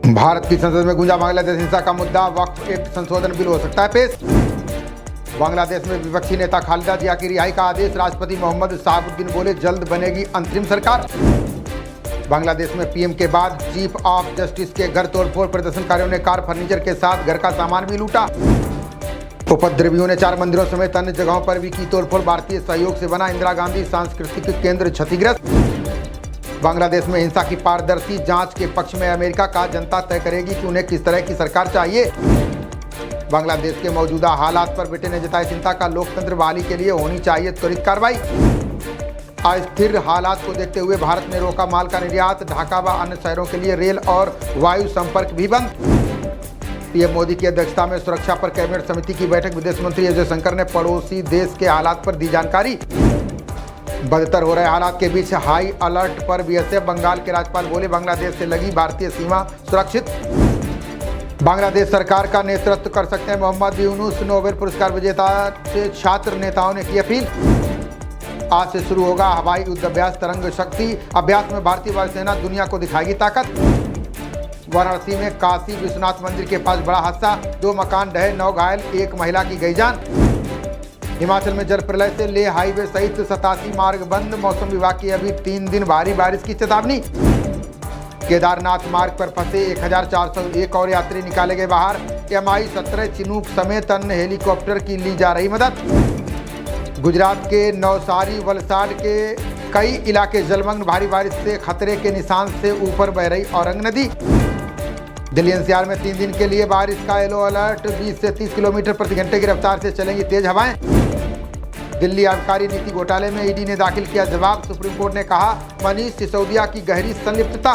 भारत की संसद में गूंजा बांग्लादेश हिंसा का मुद्दा, वक्फ एक्ट संशोधन बिल हो सकता है पेश। बांग्लादेश में विपक्षी नेता खालिदा जिया की रिहाई का आदेश, राष्ट्रपति मोहम्मद शहाबुद्दीन बोले जल्द बनेगी अंतरिम सरकार। बांग्लादेश में पीएम के बाद चीफ ऑफ जस्टिस के घर तोड़फोड़, प्रदर्शनकारियों ने कार फर्नीचर के साथ घर का सामान भी लूटा। उपद्रवियों ने 4 मंदिरों समेत अन्य जगहों पर भी की तोड़फोड़, भारतीय सहयोग से बना इंदिरा गांधी सांस्कृतिक केंद्र क्षतिग्रस्त। बांग्लादेश में हिंसा की पारदर्शी जांच के पक्ष में अमेरिका का, जनता तय करेगी कि उन्हें किस तरह की सरकार चाहिए। बांग्लादेश के मौजूदा हालात पर ब्रिटेन ने जताई चिंता का, लोकतंत्र बहाली के लिए होनी चाहिए त्वरित कार्रवाई। अस्थिर हालात को देखते हुए भारत ने रोका माल का निर्यात, ढाका व अन्य शहरों के लिए रेल और वायु संपर्क भी बंद। पीएम मोदी की अध्यक्षता में सुरक्षा पर कैबिनेट समिति की बैठक, विदेश मंत्री एस जयशंकर ने पड़ोसी देश के हालात पर दी जानकारी। बदतर हो रहे हालात के बीच हाई अलर्ट पर बीएसएफ, बंगाल के राज्यपाल बोले बांग्लादेश से लगी भारतीय सीमा सुरक्षित। बांग्लादेश सरकार का नेतृत्व कर सकते हैं मोहम्मद यूनुस, नोबेल पुरस्कार विजेता से छात्र नेताओं ने की अपील। आज से शुरू होगा हवाई युद्ध अभ्यास तरंग शक्ति अभ्यास में भारतीय वायुसेना दुनिया को दिखाएगी ताकत। वाराणसी में काशी विश्वनाथ मंदिर के पास बड़ा हादसा, 2 मकान ढहे, 9 घायल, 1 महिला की गई जान। हिमाचल में जल प्रलय से ले हाईवे सहित 87 मार्ग बंद, मौसम विभाग की अभी 3 दिन भारी बारिश की चेतावनी। केदारनाथ मार्ग पर फंसे 1401 और यात्री निकाले गए बाहर, MI-17 चिनूक समेत अन्य हेलीकॉप्टर की ली जा रही मदद। गुजरात के नवसारी वलसाड के कई इलाके जलमग्न, भारी बारिश से खतरे के निशान से ऊपर बह रही औरंग नदी। दिल्ली एनसीआर में 3 दिन के लिए बारिश का येलो अलर्ट, 20 से 30 किलोमीटर प्रति घंटे की रफ्तार से चलेंगी तेज हवाएं। दिल्ली आबकारी नीति घोटाले में ईडी ने दाखिल किया जवाब, सुप्रीम कोर्ट ने कहा मनीष सिसोदिया की गहरी संलिप्तता।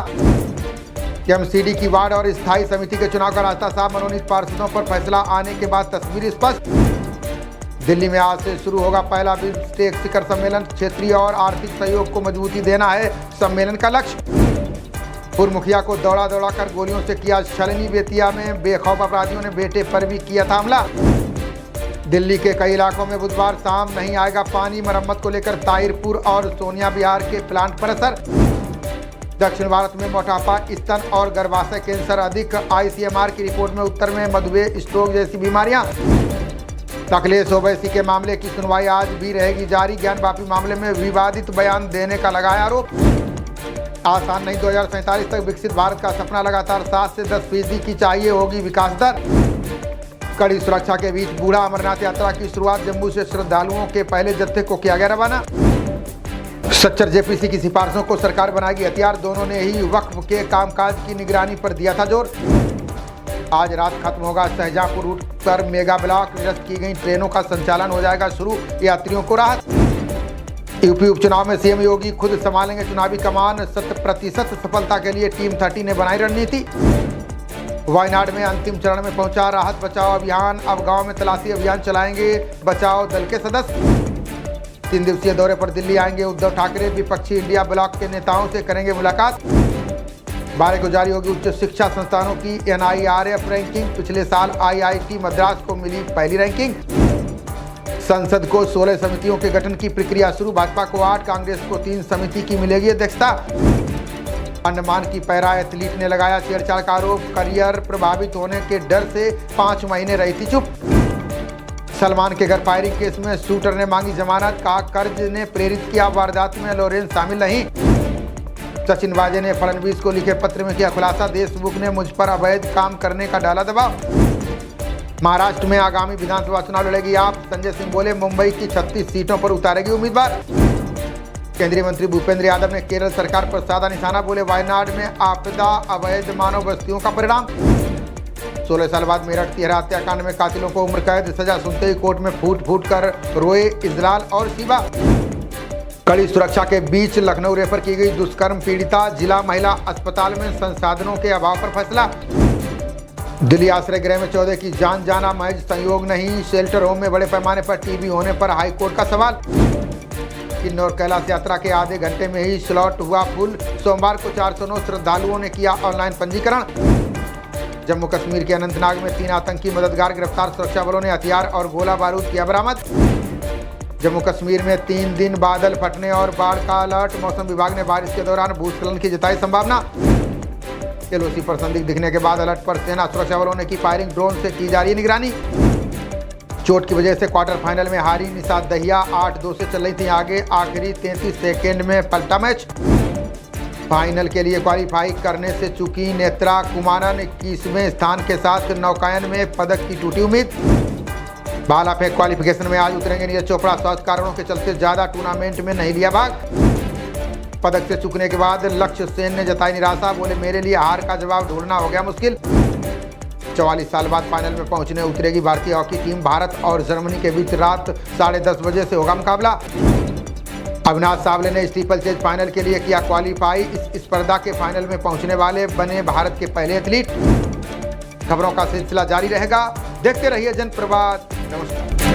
एमसीडी की वार्ड और स्थायी समिति के चुनाव का रास्ता साफ, मनोनीत पार्षदों पर फैसला आने के बाद तस्वीर स्पष्ट। दिल्ली में आज से शुरू होगा पहला बिम्स्टेक शिखर सम्मेलन, क्षेत्रीय और आर्थिक सहयोग को मजबूती देना है सम्मेलन का लक्ष्य। पूर्व मुखिया को दौड़ा कर गोलियों से किया छलनी, बेतिया में बेखौफ अपराधियों ने बेटे पर भी किया था हमला। दिल्ली के कई इलाकों में बुधवार शाम नहीं आएगा पानी, मरम्मत को लेकर ताहिरपुर और सोनिया विहार के प्लांट पर असर। दक्षिण भारत में मोटापा, स्तन और गर्भाशय कैंसर अधिक, ICMR की रिपोर्ट में उत्तर में मधुमेह, स्ट्रोक जैसी बीमारियां। अखिलेश ओवैसी के मामले की सुनवाई आज भी रहेगी जारी, ज्ञान वापी मामले में विवादित बयान देने का लगाया आरोप। आसान नहीं, 2047 तक विकसित भारत का सपना, लगातार 7 से 10% की चाहिए होगी विकास दर। कड़ी सुरक्षा के बीच बूढ़ा अमरनाथ यात्रा की शुरुआत, जम्मू से श्रद्धालुओं के पहले जत्थे को किया गया रवाना। सच्चर जेपीसी की सिफारिशों को सरकार बनाएगी हथियार, दोनों ने ही वक्फ के कामकाज की निगरानी पर दिया था जोर। आज रात खत्म होगा शाहजहांपुर रूट पर मेगा ब्लॉक, निरस्त की गई ट्रेनों का संचालन हो जाएगा शुरू, यात्रियों को राहत। यूपी उपचुनाव में सीएम योगी खुद संभालेंगे चुनावी कमान, 100% सफलता के लिए टीम 30 ने बनाई रणनीति। वायनाड में अंतिम चरण में पहुंचा राहत बचाव अभियान, अब गांव में तलाशी अभियान चलाएंगे बचाव दल के सदस्य। 3 दिवसीय दौरे पर दिल्ली आएंगे उद्धव ठाकरे, विपक्षी इंडिया ब्लॉक के नेताओं से करेंगे मुलाकात। 12 को जारी होगी उच्च शिक्षा संस्थानों की NIRF रैंकिंग, पिछले साल IIT मद्रास को मिली पहली रैंकिंग। संसद को 16 समितियों के गठन की प्रक्रिया शुरू, भाजपा को 8, कांग्रेस को 3 समिति की मिलेगी अध्यक्षता। अंडमान की पैरा एथलीट ने लगाया छेड़छाड़ का आरोप, करियर प्रभावित होने के डर से 5 महीने रही थी चुप। सलमान के घर फायरिंग केस में शूटर ने मांगी जमानत, कहा कर्ज ने प्रेरित किया, वारदात में लॉरेंस शामिल नहीं। सचिन वाजे ने फडणवीस को लिखे पत्र में किया खुलासा, देशमुख ने मुझ पर अवैध काम करने का डाला दबाव। महाराष्ट्र में आगामी विधानसभा चुनाव लड़ेगी आप, संजय सिंह बोले मुंबई की 36 सीटों पर उतारेगी उम्मीदवार। केंद्रीय मंत्री भूपेंद्र यादव ने केरल सरकार पर साधा निशाना, बोले वायनाड में आपदा अवैध मानव बस्तियों का परिणाम। 16 साल बाद मेरठ तिहरा हत्याकांड में कातिलों को उम्र कैद, सजा सुनते ही कोर्ट में फूट कर रोए इजलाल और शिवा। कड़ी सुरक्षा के बीच लखनऊ रेफर की गई दुष्कर्म पीड़िता, जिला महिला अस्पताल में संसाधनों के अभाव पर फैसला। दिल्ली आश्रय गृह में 14 की जान जाना महज संयोग नहीं, शेल्टर होम में बड़े पैमाने पर टीबी होने पर हाईकोर्ट का सवाल। किन्नौर कैलाश यात्रा के आधे घंटे में ही स्लॉट हुआ फुल, सोमवार को 409 श्रद्धालुओं ने किया ऑनलाइन पंजीकरण। जम्मू कश्मीर के अनंतनाग में 3 आतंकी मददगार गिरफ्तार, सुरक्षा बलों ने हथियार और गोला बारूद किया बरामद। जम्मू कश्मीर में 3 दिन बादल फटने और बाढ़ का अलर्ट। मौसम विभाग ने बारिश के दौरान भूस्खलन की जताई संभावना। एलओसी पर संदिग्ध दिखने के बाद अलर्ट पर सेना सुरक्षा बलों ने की फायरिंग। ड्रोन से की जा रही निगरानी। चोट की वजह से क्वार्टर फाइनल में हारी निशा दहिया 8-2 से चल रही थी आगे। आखिरी 33 सेकेंड में पलटा मैच। फाइनल के लिए क्वालिफाई करने से चूकी नेत्रा कुमारन। 21वें स्थान के साथ नौकायन में पदक की टूटी उम्मीद। भाला फेंक क्वालिफिकेशन में आज उतरेंगे नीरज चोपड़ा। स्वास्थ्य कारणों के चलते ज्यादा टूर्नामेंट में नहीं लिया भाग। पदक से चूकने के बाद लक्ष्य सेन ने जताई निराशा। बोले मेरे लिए हार का जवाब ढूंढना हो गया मुश्किल। 44 साल बाद फाइनल में पहुंचने उतरेगी भारतीय हॉकी टीम। भारत और जर्मनी के बीच रात 10:30 बजे से होगा मुकाबला। अविनाश सावले ने स्टीपल चेज फाइनल के लिए किया क्वालिफाई। इस स्पर्धा के फाइनल में पहुंचने वाले बने भारत के पहले एथलीट। खबरों का सिलसिला जारी रहेगा। देखते रहिए जनप्रवाद। नमस्कार।